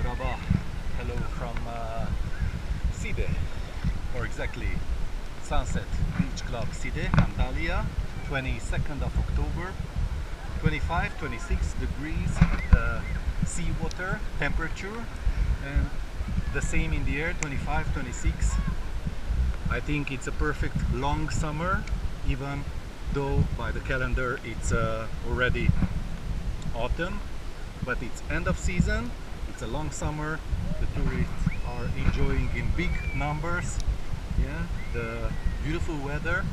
Merhaba. Hello from Side, or exactly Sunset Beach Club Side, Antalya, 22nd of October, 25-26 degrees seawater temperature, and the same in the air, 25-26. I think it's a perfect long summer, even though by the calendar it's already autumn, but it's end of season. It's a long summer. The tourists are enjoying in big numbers, yeah, the beautiful weather,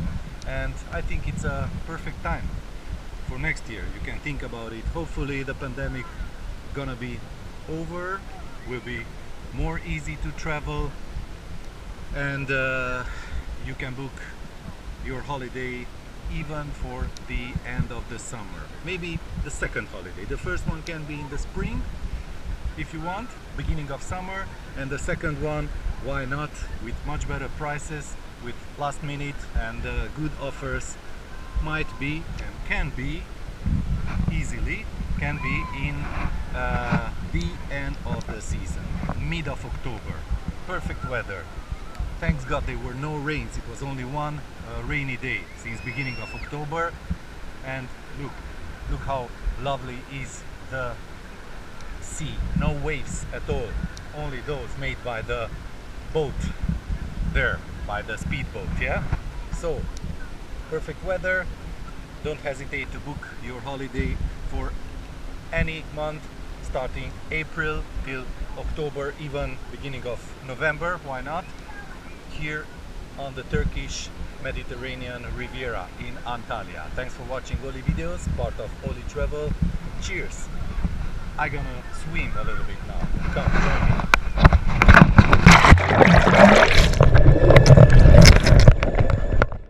and I think it's a perfect time for next year. You can think about it. Hopefully the pandemic gonna be over, will be more easy to travel, and you can book your holiday even for the end of the summer. Maybe the second holiday. The first one can be in the spring if you want, beginning of summer, and the second one, why not, with much better prices, with last minute and good offers, might be and can be easily can be in the end of the season, mid of October. Perfect weather. Thanks God there were no rains. It was only one rainy day since beginning of October, and look how lovely is the sea. No waves at all, only those made by the boat there, by the speedboat. Yeah, so perfect weather. Don't hesitate to book your holiday for any month starting April till October, even beginning of November. Why not? Here on the Turkish Mediterranean Riviera in Antalya. Thanks for watching OLiVideos, part of OLiTravel. Cheers! I'm gonna swim a little bit now. Come join me.